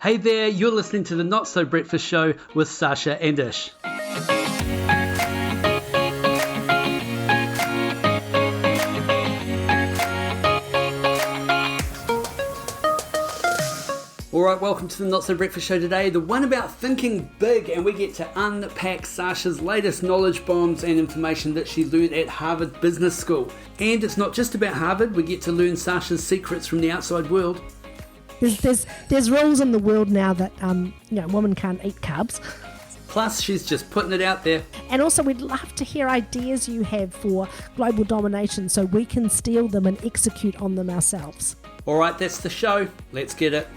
Hey there, you're listening to the Not So Breakfast Show with Sasha and Ish. Alright, welcome to the Not So Breakfast Show today, the one about thinking big, and we get to unpack Sasha's latest knowledge bombs and information that she learned at Harvard Business School. And it's not just about Harvard, we get to learn Sasha's secrets from the outside world. There's rules in the world now that women can't eat carbs. Plus, she's just putting it out there. And also, we'd love to hear ideas you have for global domination so we can steal them and execute on them ourselves. All right, that's the show. Let's get it.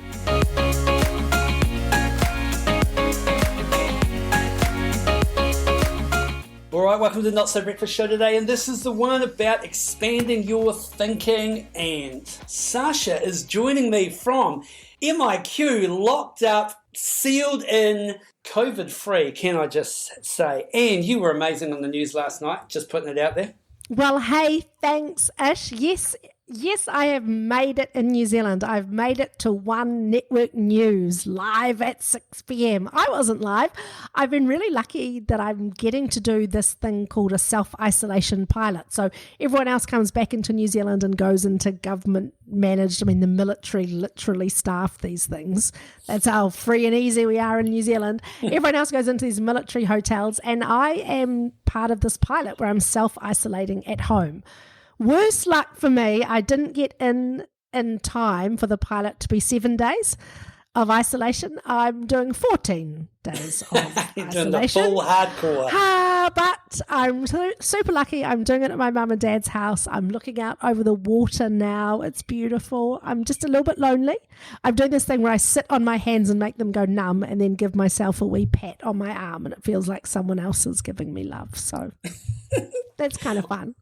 All right, welcome to the Not So Breakfast Show today, and this is the one about expanding your thinking. And Sasha is joining me from MIQ, locked up, sealed in, COVID-free, can I just say. And you were amazing on the news last night, just putting it out there. Well, hey, thanks, Ish. Yes, I have made it in New Zealand. I've made it to One Network News live at 6 p.m. I wasn't live. I've been really lucky that I'm getting to do this thing called a self-isolation pilot. So everyone else comes back into New Zealand and goes into government managed. The military literally staff these things. That's how free and easy we are in New Zealand. Everyone else goes into these military hotels, and I am part of this pilot where I'm self-isolating at home. Worse luck for me, I didn't get in time for the pilot to be 7 days of isolation. I'm doing 14 days of You're isolation. doing the full hardcore. But I'm super lucky. I'm doing it at my mum and dad's house. I'm looking out over the water now. It's beautiful. I'm just a little bit lonely. I'm doing this thing where I sit on my hands and make them go numb and then give myself a wee pat on my arm, and it feels like someone else is giving me love. So that's kind of fun.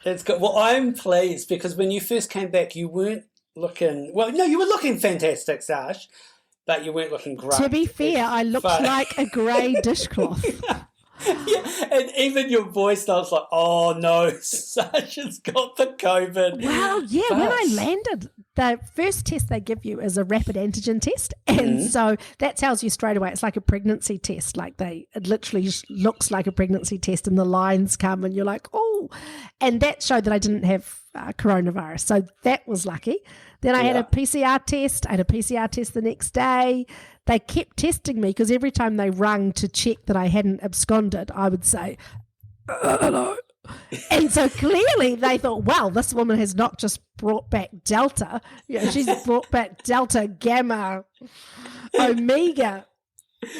It's good. Well, I'm pleased because when you first came back, you weren't looking... Well, no, you were looking fantastic, Sash, but you weren't looking great. To be fair, I looked like a grey dishcloth. Yeah, and even your voice, I was like, oh no, Sasha's got the COVID. Well, yeah, when I landed, the first test they give you is a rapid antigen test, and so that tells you straight away it's like a pregnancy test. It literally looks like a pregnancy test, and the lines come, and you're like, oh, and that showed that I didn't have coronavirus, so that was lucky. Then I had a PCR test. I had a PCR test the next day. They kept testing me because every time they rung to check that I hadn't absconded, I would say, hello. And so clearly they thought, well, this woman has not just brought back Delta. She's brought back Delta, Gamma, Omega.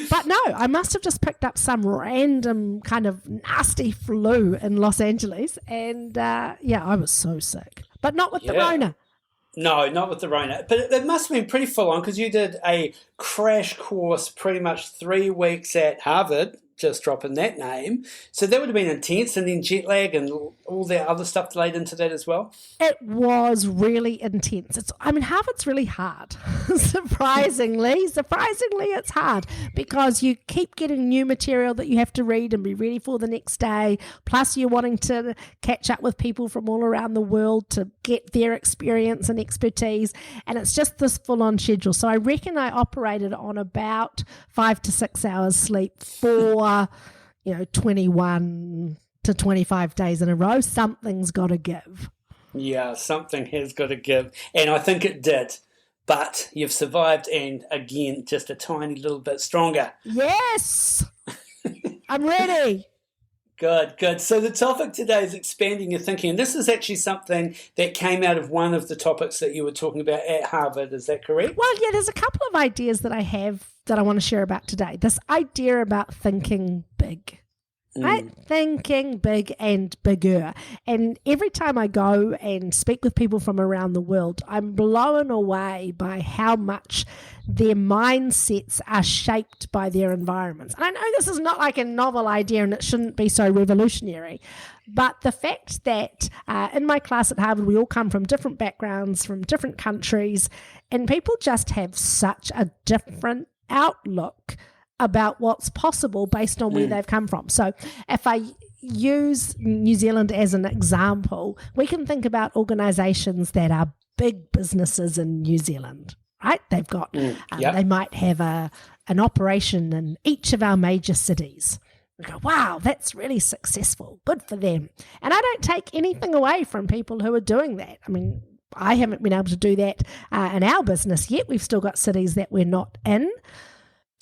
But no, I must have just picked up some random kind of nasty flu in Los Angeles. And I was so sick. But not with the Rona. No, not with the Rona. But it must have been pretty full on because you did a crash course pretty much 3 weeks at Harvard, just dropping that name. So that would have been intense, and then jet lag and all that other stuff laid into that as well. It was really intense. Harvard's really hard. Surprisingly, it's hard because you keep getting new material that you have to read and be ready for the next day. Plus, you're wanting to catch up with people from all around the world to get their experience and expertise. And it's just this full-on schedule. So I reckon I operated on about 5 to 6 hours sleep for 21 to 25 days in a row. Something's got to give. Yeah, something has got to give. And I think it did. But you've survived, and again, just a tiny little bit stronger. Yes! I'm ready. Good. So the topic today is expanding your thinking. And this is actually something that came out of one of the topics that you were talking about at Harvard. Is that correct? Well, yeah, there's a couple of ideas that I have that I want to share about today. This idea about thinking big. Right? Thinking big and bigger. And every time I go and speak with people from around the world, I'm blown away by how much their mindsets are shaped by their environments. And I know this is not like a novel idea and it shouldn't be so revolutionary, but the fact that in my class at Harvard, we all come from different backgrounds, from different countries, and people just have such a different outlook about what's possible based on where they've come from. So if I use New Zealand as an example, we can think about organisations that are big businesses in New Zealand, right? They've got, they might have an operation in each of our major cities. We go, wow, that's really successful. Good for them. And I don't take anything away from people who are doing that. I mean, I haven't been able to do that in our business yet. We've still got cities that we're not in.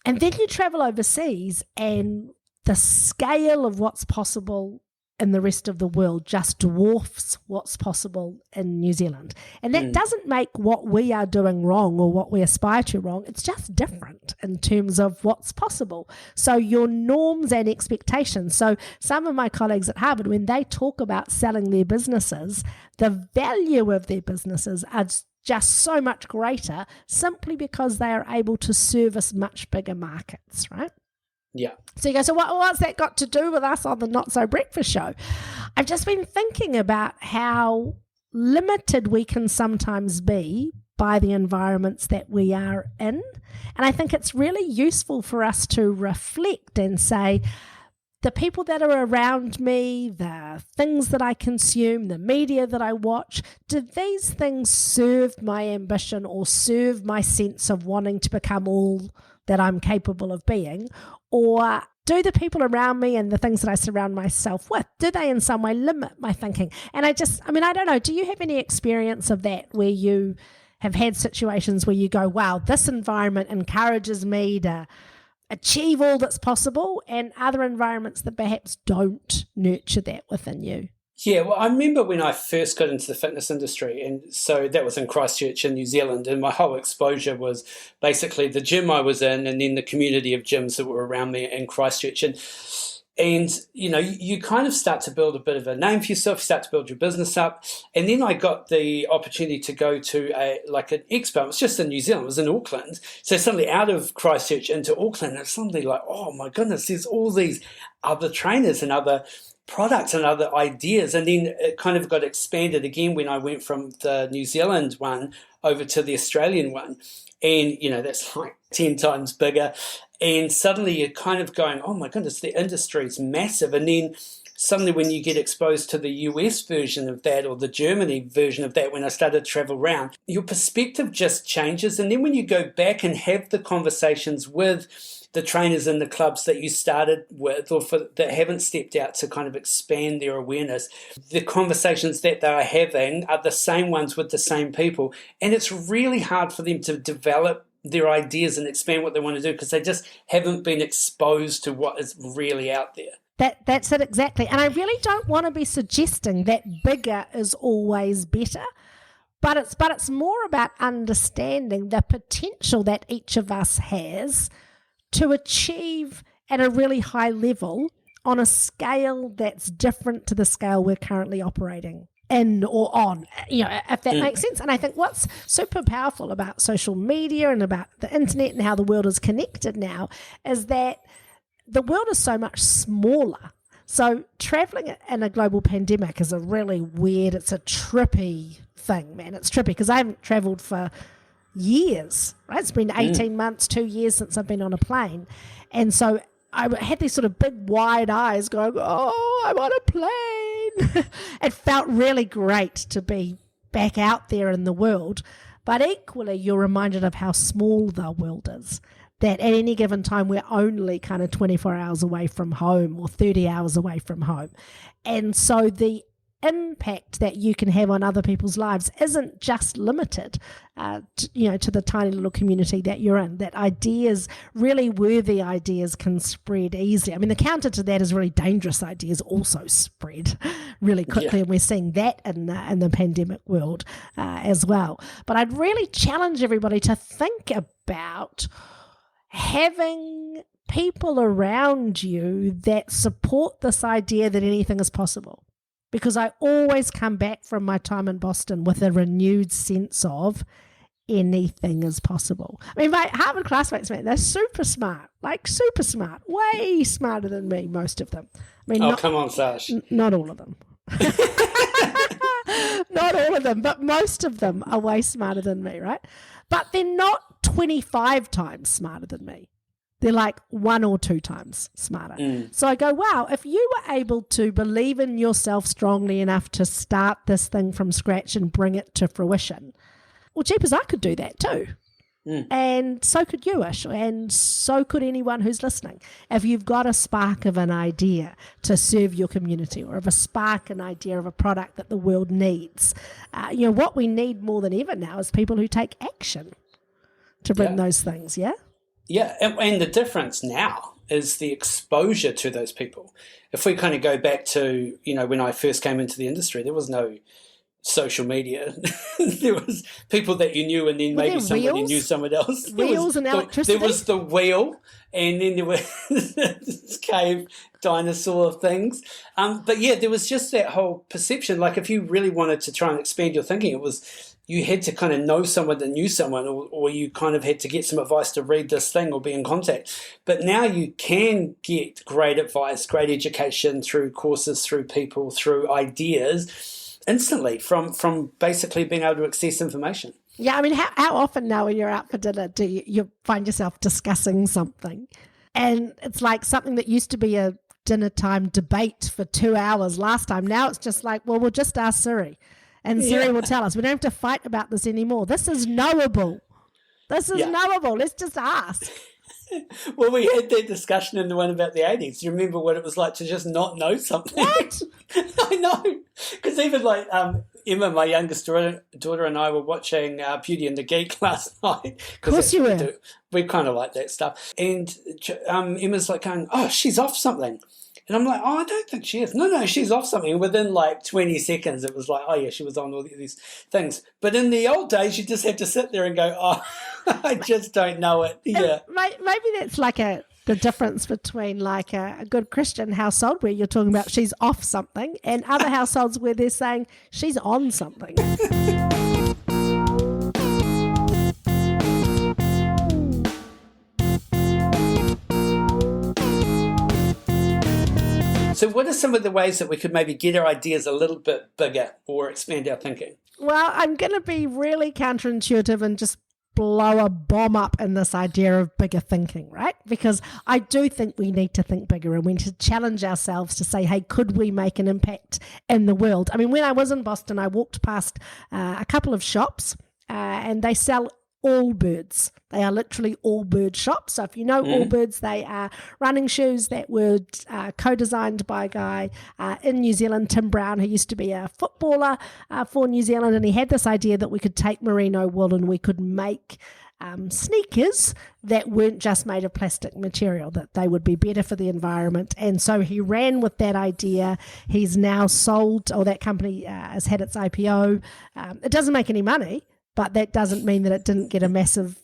And then you travel overseas and the scale of what's possible in the rest of the world just dwarfs what's possible in New Zealand. And that doesn't make what we are doing wrong or what we aspire to wrong. It's just different in terms of what's possible. So your norms and expectations. So some of my colleagues at Harvard, when they talk about selling their businesses, the value of their businesses are just so much greater simply because they are able to service much bigger markets, right? Yeah. So you go, so what's that got to do with us on the Not So Breakfast Show? I've just been thinking about how limited we can sometimes be by the environments that we are in. And I think it's really useful for us to reflect and say, the people that are around me, the things that I consume, the media that I watch, do these things serve my ambition or serve my sense of wanting to become all that I'm capable of being? Or do the people around me and the things that I surround myself with, do they in some way limit my thinking? And I don't know, do you have any experience of that where you have had situations where you go, wow, this environment encourages me to achieve all that's possible, and other environments that perhaps don't nurture that within you? Yeah, well, I remember when I first got into the fitness industry, and so that was in Christchurch in New Zealand, and my whole exposure was basically the gym I was in and then the community of gyms that were around me in Christchurch. And you know, you kind of start to build a bit of a name for yourself, start to build your business up. And then I got the opportunity to go to an expo. It was just in New Zealand, it was in Auckland. So suddenly out of Christchurch into Auckland, it's suddenly like, oh my goodness, there's all these other trainers and other products and other ideas. And then it kind of got expanded again when I went from the New Zealand one over to the Australian one. And, you know, that's like 10 times bigger. And suddenly you're kind of going, oh my goodness, the industry's massive. And then suddenly when you get exposed to the US version of that or the Germany version of that, when I started to travel around, your perspective just changes. And then when you go back and have the conversations with the trainers in the clubs that you started with or that haven't stepped out to kind of expand their awareness, the conversations that they are having are the same ones with the same people. And it's really hard for them to develop their ideas and expand what they want to do because they just haven't been exposed to what is really out there. That's it exactly. And I really don't want to be suggesting that bigger is always better. But it's more about understanding the potential that each of us has to achieve at a really high level on a scale that's different to the scale we're currently operating in or on, you know, if that makes sense. And I think what's super powerful about social media and about the internet and how the world is connected now is that the world is so much smaller. So traveling in a global pandemic is a really weird, it's a trippy thing, man. It's trippy because I haven't traveled for years, right? It's been 18 months, 2 years since I've been on a plane. And so I had these sort of big wide eyes going, oh, I'm on a plane. It felt really great to be back out there in the world. But equally, you're reminded of how small the world is. That at any given time, we're only kind of 24 hours away from home or 30 hours away from home. And so the impact that you can have on other people's lives isn't just limited to the tiny little community that you're in, that ideas, really worthy ideas, can spread easily. I mean, the counter to that is really dangerous ideas also spread really quickly, and we're seeing that in the pandemic world as well. But I'd really challenge everybody to think about having people around you that support this idea that anything is possible. Because I always come back from my time in Boston with a renewed sense of anything is possible. I mean, my Harvard classmates, man, they're super smart, way smarter than me, most of them. I mean, come on, Sash. Not all of them. Not all of them, but most of them are way smarter than me, right? But they're not 25 times smarter than me. They're like 1 or 2 times smarter. So I go, wow, if you were able to believe in yourself strongly enough to start this thing from scratch and bring it to fruition, well, jeepers, I could do that too. And so could you, Ish, and so could anyone who's listening. If you've got a spark of an idea to serve your community, or of a spark, an idea of a product that the world needs, what we need more than ever now is people who take action to bring those things, yeah? Yeah, and the difference now is the exposure to those people. If we kind of go back to, when I first came into the industry, there was no social media. There was people that you knew, and then maybe somebody knew someone else. Reels and electricity. There was the wheel, and then there were cave dinosaur things. But yeah, there was just that whole perception. Like if you really wanted to try and expand your thinking, it was you had to kind of know someone that knew someone, or you kind of had to get some advice to read this thing or be in contact. But now you can get great advice, great education through courses, through people, through ideas, instantly from basically being able to access information. Yeah, I mean, how often now when you're out for dinner do you find yourself discussing something, and it's like something that used to be a dinner time debate for 2 hours last time. Now it's just like, well, we'll just ask Siri. And Siri will tell us. We don't have to fight about this anymore. This is knowable. Knowable. Let's just ask. Well, we had that discussion in the one about the 80s. Do you remember what it was like to just not know something? What? I know. Because even like Emma, my youngest daughter, and I were watching Beauty and the Geek last night. Of course you were. We kind of like that stuff. And Emma's like going, oh, she's off something. And I'm like, oh, I don't think she is. No, she's off something. And within like 20 seconds, it was like, oh, yeah, she was on all these things. But in the old days, you just have to sit there and go, oh, I just don't know it. Yeah. Maybe that's like the difference between like a good Christian household where you're talking about she's off something, and other households where they're saying she's on something. So what are some of the ways that we could maybe get our ideas a little bit bigger or expand our thinking? Well, I'm going to be really counterintuitive and just blow a bomb up in this idea of bigger thinking, right? Because I do think we need to think bigger, and we need to challenge ourselves to say, hey, could we make an impact in the world? I mean, when I was in Boston, I walked past a couple of shops and they sell Allbirds. They are literally Allbird shops. So if you know Allbirds, they are running shoes that were co-designed by a guy in New Zealand, Tim Brown, who used to be a footballer for New Zealand, and he had this idea that we could take merino wool and we could make sneakers that weren't just made of plastic material, that they would be better for the environment. And so he ran with that idea. He's now sold, or that company has had its IPO. It doesn't make any money, but that doesn't mean that it didn't get a massive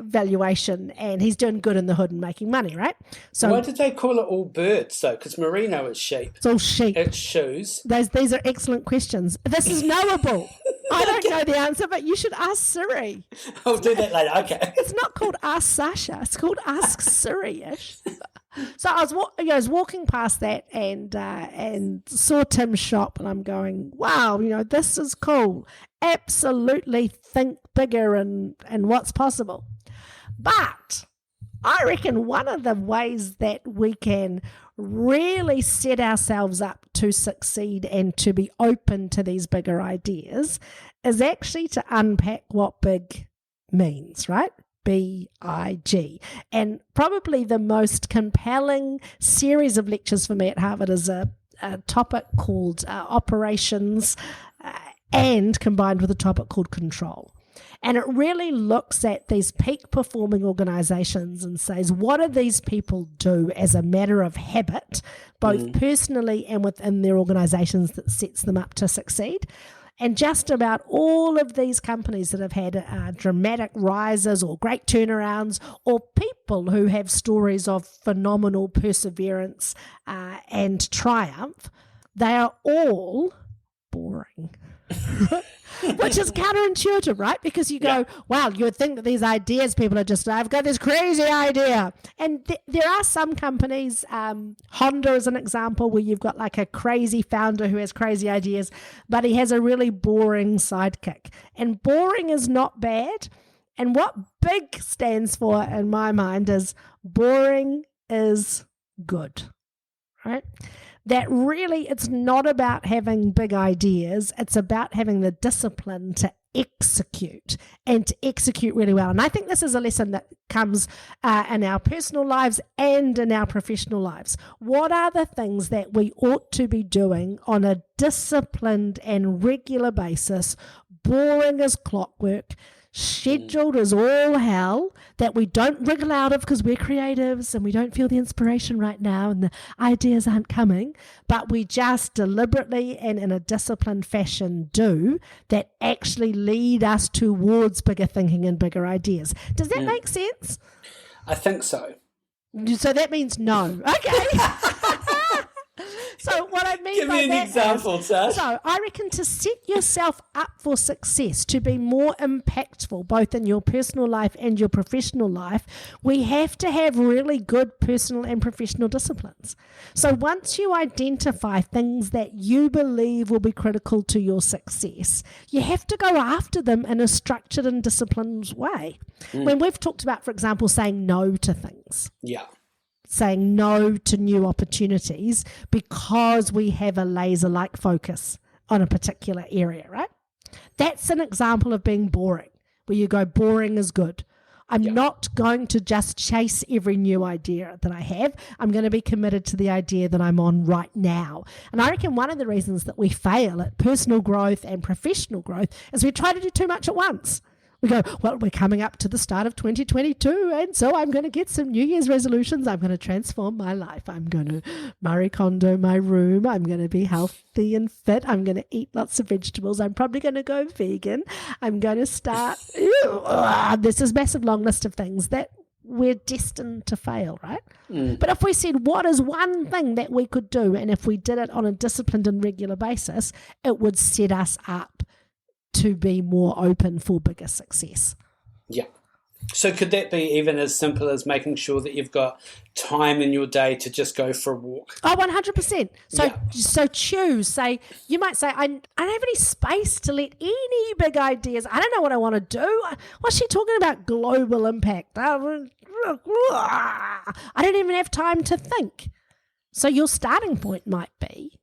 valuation, and he's doing good in the hood and making money, right? So why did they call it Allbirds, though? Because merino is sheep. It's all sheep. It's shoes. These are excellent questions. This is knowable. I don't know the answer, but you should ask Siri. I'll do that later. Okay. It's not called Ask Sasha. It's called Ask Siri-ish. So I was walking past that and saw Tim's shop, and I'm going, wow, this is cool. Absolutely think bigger and what's possible. But I reckon one of the ways that we can really set ourselves up to succeed and to be open to these bigger ideas is actually to unpack what big means, right? BIG. And probably the most compelling series of lectures for me at Harvard is a topic called operations and combined with a topic called control. And it really looks at these peak performing organizations and says, what do these people do as a matter of habit, both personally and within their organizations, that sets them up to succeed? And just about all of these companies that have had dramatic rises or great turnarounds, or people who have stories of phenomenal perseverance and triumph, they are all boring. Which is counterintuitive, right? Because you go, wow, you would think that these ideas people are just, I've got this crazy idea. And there are some companies, Honda is an example, where you've got like a crazy founder who has crazy ideas, but he has a really boring sidekick. And boring is not bad. And what big stands for in my mind is boring is good, right? That really, it's not about having big ideas. It's about having the discipline to execute and to execute really well. And I think this is a lesson that comes in our personal lives and in our professional lives. What are the things that we ought to be doing on a disciplined and regular basis, boring as clockwork, scheduled as all hell, that we don't wriggle out of because we're creatives and we don't feel the inspiration right now and the ideas aren't coming, but we just deliberately and in a disciplined fashion do, that actually lead us towards bigger thinking and bigger ideas. Does that make sense? I think so. So that means no. Okay. So what I mean Give by me an that example, Sash. So I reckon to set yourself up for success, to be more impactful both in your personal life and your professional life, we have to have really good personal and professional disciplines. So once you identify things that you believe will be critical to your success, you have to go after them in a structured and disciplined way. When we've talked about, for example, saying no to things. Yeah. Saying no to new opportunities because we have a laser-like focus on a particular area, right? That's an example of being boring, where you go, boring is good. I'm not going to just chase every new idea that I have. I'm going to be committed to the idea that I'm on right now. And I reckon one of the reasons that we fail at personal growth and professional growth is we try to do too much at once. We go, well, we're coming up to the start of 2022, and so I'm going to get some New Year's resolutions. I'm going to transform my life. I'm going to Marie Kondo my room. I'm going to be healthy and fit. I'm going to eat lots of vegetables. I'm probably going to go vegan. I'm going to start. This is a massive long list of things that we're destined to fail, right? But if we said, what is one thing that we could do, and if we did it on a disciplined and regular basis, it would set us up to be more open for bigger success. Yeah. So could that be even as simple as making sure that you've got time in your day to just go for a walk? Oh, 100%. So choose. Say, you might say, I don't have any space to let any big ideas. I don't know what I want to do. What's she talking about? Global impact. I don't even have time to think. So your starting point might be,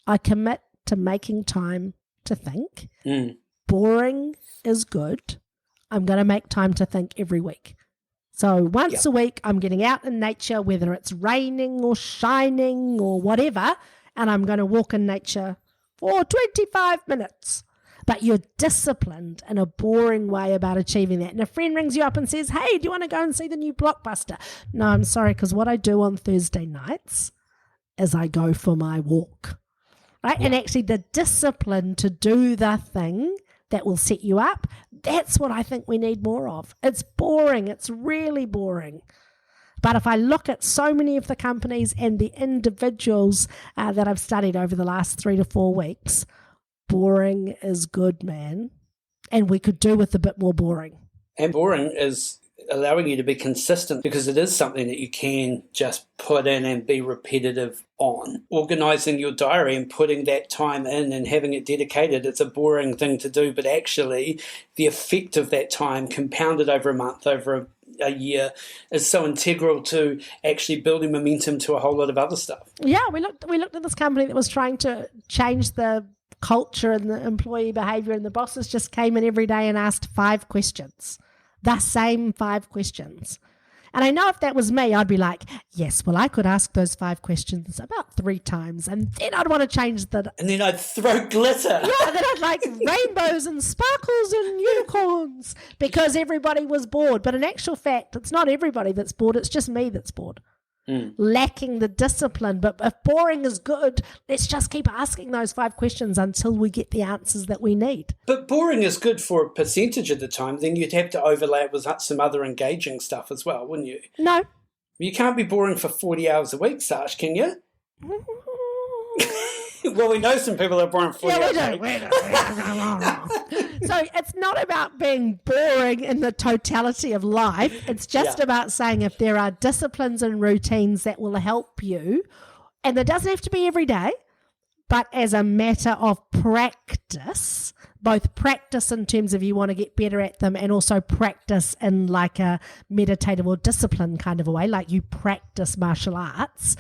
I commit to making time to think. Boring is good. I'm going to make time to think every week. So once a week, I'm getting out in nature, whether it's raining or shining or whatever, and I'm going to walk in nature for 25 minutes. But you're disciplined in a boring way about achieving that. And a friend rings you up and says, hey, do you want to go and see the new Blockbuster? No, I'm sorry, because what I do on Thursday nights is I go for my walk. Right? And actually the discipline to do the thing that will set you up, that's what I think we need more of. It's boring. It's really boring. But if I look at so many of the companies and the individuals that I've studied over the last 3 to 4 weeks, boring is good, man. And we could do with a bit more boring. And boring is allowing you to be consistent, because it is something that you can just put in and be repetitive on. Organising your diary and putting that time in and having it dedicated, it's a boring thing to do, but actually the effect of that time compounded over a month, over a year, is so integral to actually building momentum to a whole lot of other stuff. Yeah, we looked at this company that was trying to change the culture and the employee behaviour, and the bosses just came in every day and asked 5 questions. The same 5 questions. And I know if that was me, I'd be like, yes, well, I could ask those 5 questions about 3 times, and then I'd want to change the... And then I'd throw glitter. Yeah, then I'd like rainbows and sparkles and unicorns, because everybody was bored. But in actual fact, it's not everybody that's bored, it's just me that's bored. Lacking the discipline. But if boring is good, let's just keep asking those 5 questions until we get the answers that we need. But boring is good for a percentage of the time. Then you'd have to overlay it with some other engaging stuff as well, wouldn't you? No. You can't be boring for 40 hours a week, Sash, can you? Well, we know some people that are boring 40 hours a week. So it's not about being boring in the totality of life. It's just about saying if there are disciplines and routines that will help you, and it doesn't have to be every day, but as a matter of practice, both practice in terms of you want to get better at them, and also practice in like a meditative or discipline kind of a way, like you practice martial arts.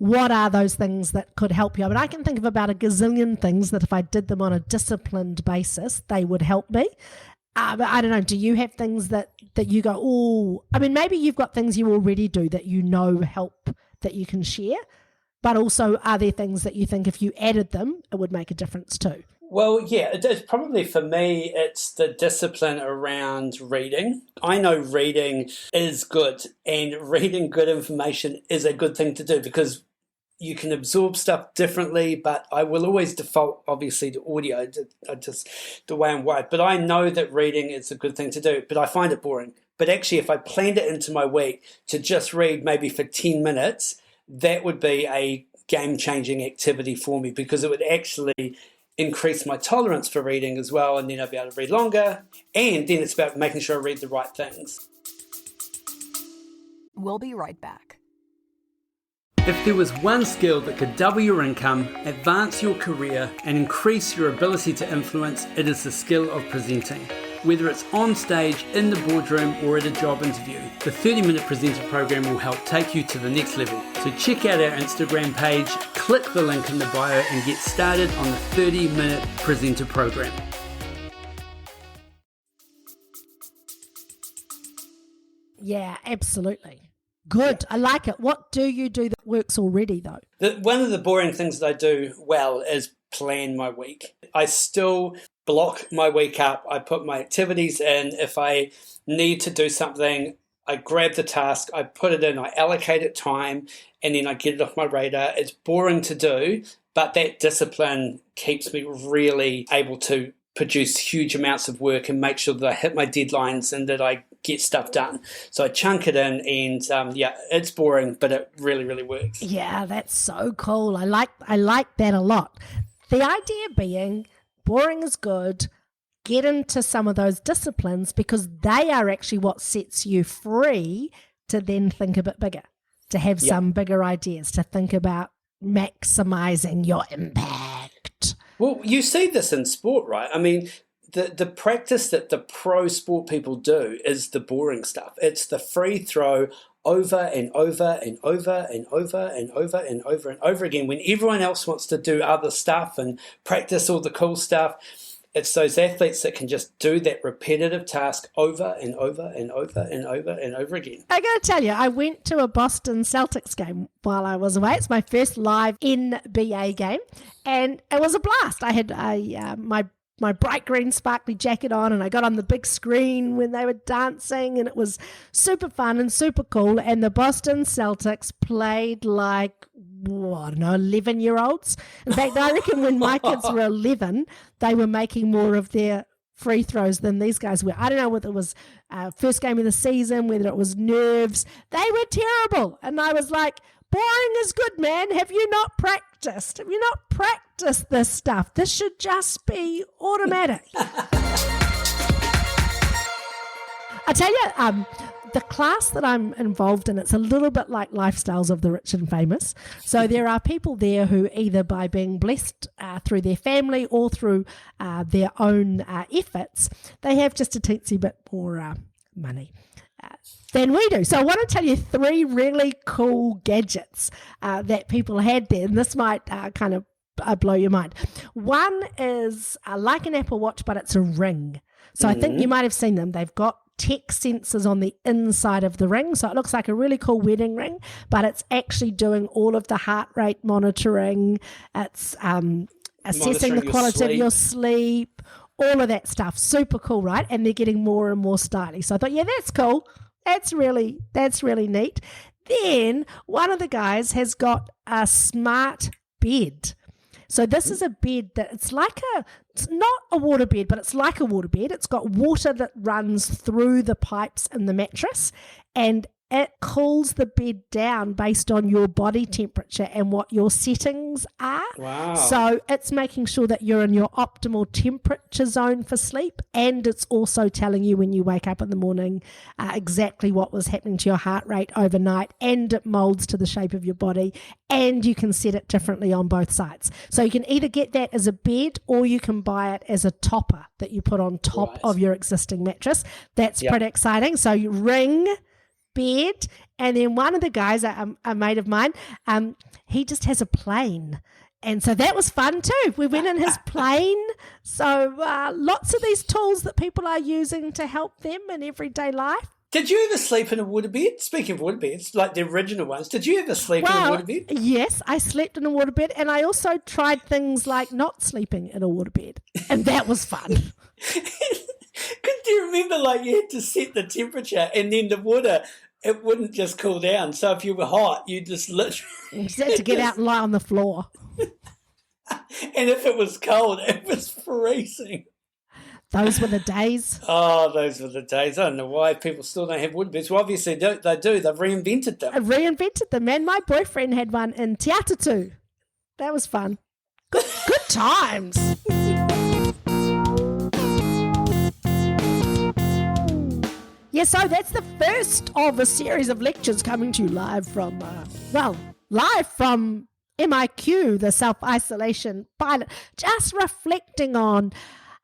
what are those things that could help you? I mean, I can think of about a gazillion things that if I did them on a disciplined basis, they would help me. But I don't know, do you have things that you go, oh, I mean, maybe you've got things you already do that you know help that you can share, but also are there things that you think if you added them, it would make a difference too? Well, yeah, it's probably for me, it's the discipline around reading. I know reading is good, and reading good information is a good thing to do because you can absorb stuff differently, but I will always default, obviously, to audio, just the way I'm wired. But I know that reading is a good thing to do, but I find it boring. But actually, if I planned it into my week to just read maybe for 10 minutes, that would be a game-changing activity for me because it would actually increase my tolerance for reading as well, and then I'll be able to read longer, and then it's about making sure I read the right things. We'll be right back. If there was one skill that could double your income, advance your career, and increase your ability to influence, it is the skill of presenting. Whether it's on stage, in the boardroom, or at a job interview, the 30-Minute Presenter program will help take you to the next level. So check out our Instagram page, click the link in the bio, and get started on the 30-Minute Presenter program. Yeah, absolutely. Good. I like it. What do you do that works already, though? One of the boring things that I do well is plan my week. I still block my week up. I put my activities in. If I need to do something, I grab the task, I put it in, I allocate it time, and then I get it off my radar. It's boring to do, but that discipline keeps me really able to produce huge amounts of work and make sure that I hit my deadlines and that I get stuff done. So I chunk it in, and it's boring, but it really, really works. Yeah, that's so cool. I like that a lot. The idea being boring is good. Get into some of those disciplines because they are actually what sets you free to then think a bit bigger, to have some bigger ideas, to think about maximizing your impact. Well, you see this in sport, right? I mean, the practice that the pro sport people do is the boring stuff. It's the free throw over and over and over and over and over and over and over again when everyone else wants to do other stuff and practice all the cool stuff. It's those athletes that can just do that repetitive task over and over and over and over and over again. I got to tell you, I went to a Boston Celtics game while I was away. It's my first live NBA game, and it was a blast. I had my bright green sparkly jacket on, and I got on the big screen when they were dancing, and it was super fun and super cool. And the Boston Celtics played like, I don't know, 11-year-olds. In fact, I reckon when my kids were 11, they were making more of their free throws than these guys were. I don't know whether it was first game of the season, whether it was nerves. They were terrible. And I was like, boring is good, man. Have you not practiced? Have you not practiced this stuff? This should just be automatic. I tell you, the class that I'm involved in, it's a little bit like Lifestyles of the Rich and Famous. So there are people there who either by being blessed through their family or through their own efforts, they have just a teensy bit more money than we do. So I want to tell you 3 really cool gadgets that people had there, and this might kind of blow your mind. One is like an Apple Watch, but it's a ring. So I think you might have seen them. They've got tech sensors on the inside of the ring, so it looks like a really cool wedding ring, but it's actually doing all of the heart rate monitoring. It's assessing the quality of your sleep, all of that stuff. Super cool, right? And they're getting more and more stylish. So I thought, yeah, that's cool. That's really neat. Then one of the guys has got a smart bed. So this is a bed that it's not a water bed, but it's like a water bed. It's got water that runs through the pipes in the mattress, and it cools the bed down based on your body temperature and what your settings are. Wow. So it's making sure that you're in your optimal temperature zone for sleep, and it's also telling you when you wake up in the morning exactly what was happening to your heart rate overnight, and it molds to the shape of your body, and you can set it differently on both sides. So you can either get that as a bed or you can buy it as a topper that you put on top of your existing mattress. That's pretty exciting. So you ring, bed, and then one of the guys, a mate of mine, he just has a plane. And so that was fun too. We went in his plane. So lots of these tools that people are using to help them in everyday life. Did you ever sleep in a waterbed? Speaking of waterbeds, like the original ones, did you ever sleep in a waterbed? Yes, I slept in a waterbed, and I also tried things like not sleeping in a waterbed, and that was fun. Do you remember, like, you had to set the temperature, and then the water, it wouldn't just cool down. So if you were hot, you just literally... You just had to get out and lie on the floor. And if it was cold, it was freezing. Those were the days. Oh, those were the days. I don't know why people still don't have woodbeds. Well, obviously they do. They've reinvented them. I reinvented them, and my boyfriend had one in Te Atatu. That was fun. Good times. Yeah, so that's the first of a series of lectures coming to you live from MIQ, the self-isolation pilot, just reflecting on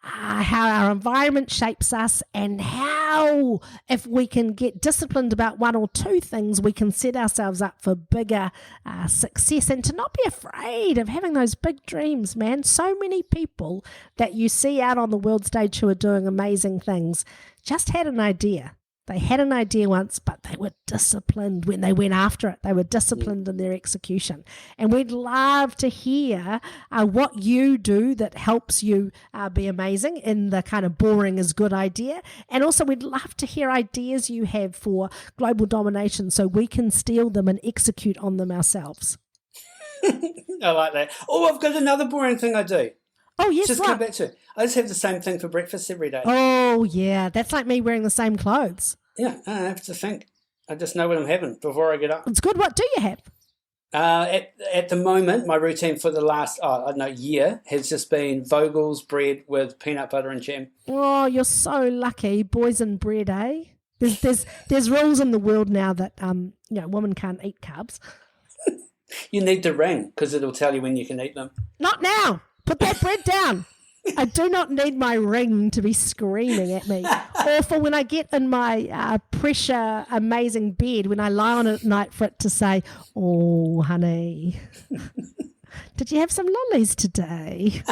how our environment shapes us and how, if we can get disciplined about one or two things, we can set ourselves up for bigger success, and to not be afraid of having those big dreams, man. So many people that you see out on the world stage who are doing amazing things just had an idea. They had an idea once, but they were disciplined when they went after it. They were disciplined in their execution. And we'd love to hear what you do that helps you be amazing in the kind of boring is good idea. And also we'd love to hear ideas you have for global domination so we can steal them and execute on them ourselves. I like that. Oh, I've got another boring thing I do. Oh, yes, Just come back to it. I just have the same thing for breakfast every day. Oh, yeah. That's like me wearing the same clothes. Yeah, I don't have to think. I just know what I'm having before I get up. It's good. What do you have? At the moment, my routine for the last, year has just been Vogel's bread with peanut butter and jam. Oh, you're so lucky. Boys and bread, eh? There's rules in the world now that, women can't eat carbs. You need the ring because it'll tell you when you can eat them. Not now. Put that bread down. I do not need my ring to be screaming at me. Or for when I get in my pressure amazing bed, when I lie on it at night, for it to say, "Oh, honey, did you have some lollies today?"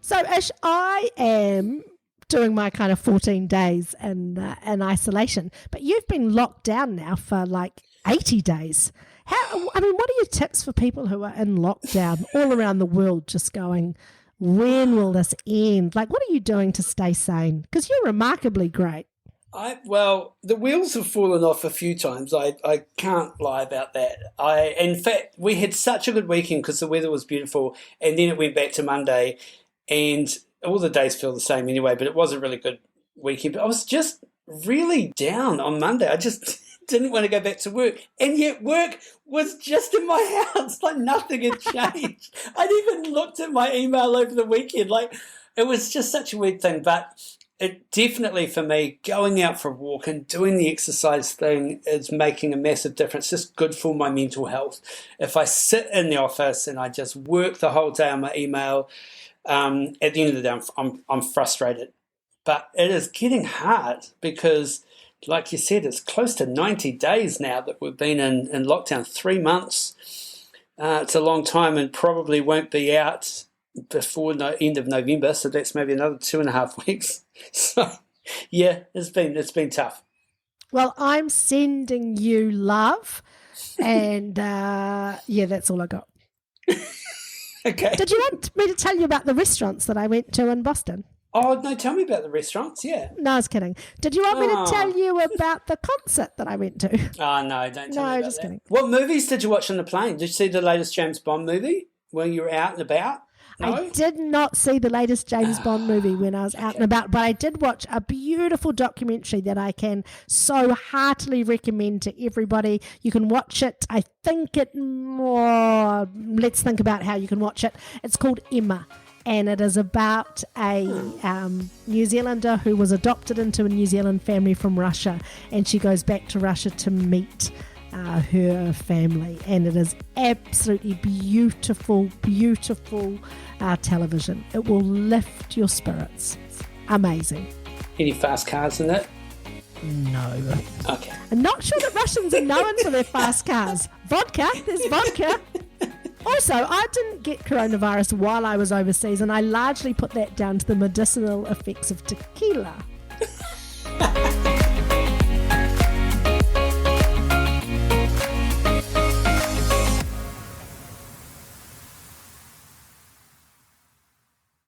So, Ish, I am doing my kind of 14 days in isolation, but you've been locked down now for like 80 days. What are your tips for people who are in lockdown all around the world just going, when will this end? Like, what are you doing to stay sane? Because you're remarkably great. The wheels have fallen off a few times. I can't lie about that. In fact, we had such a good weekend because the weather was beautiful, and then it went back to Monday, and all the days feel the same anyway, but it was a really good weekend. But I was just really down on Monday. I just didn't want to go back to work, and yet work was just in my house, like nothing had changed. I'd even looked at my email over the weekend, like it was just such a weird thing. But it definitely, for me, going out for a walk and doing the exercise thing is making a massive difference. It's good for my mental health. If I sit in the office and I just work the whole day on my email, at the end of the day, I'm frustrated. But it is getting hard because, like you said, it's close to 90 days now that we've been in lockdown, 3 months. It's a long time and probably won't be out before the end of November, so that's maybe another 2.5 weeks. So, yeah, it's been tough. Well, I'm sending you love, and that's all I got. Okay. Did you want me to tell you about the restaurants that I went to in Boston? Oh, no, tell me about the restaurants, yeah. No, I was kidding. Did you want me to tell you about the concert that I went to? Oh, no, don't tell me about just that. Kidding. What movies did you watch on the plane? Did you see the latest James Bond movie when you were out and about? No? I did not see the latest James Bond movie when I was out and about, but I did watch a beautiful documentary that I can so heartily recommend to everybody. You can watch it. Let's think about how you can watch it. It's called Emma. And it is about a New Zealander who was adopted into a New Zealand family from Russia, and she goes back to Russia to meet her family. And it is absolutely beautiful, beautiful television. It will lift your spirits. amazing. Any fast cars in it? No. Okay. I'm not sure that Russians are known for their fast cars. Vodka, there's vodka. Also, I didn't get coronavirus while I was overseas, and I largely put that down to the medicinal effects of tequila.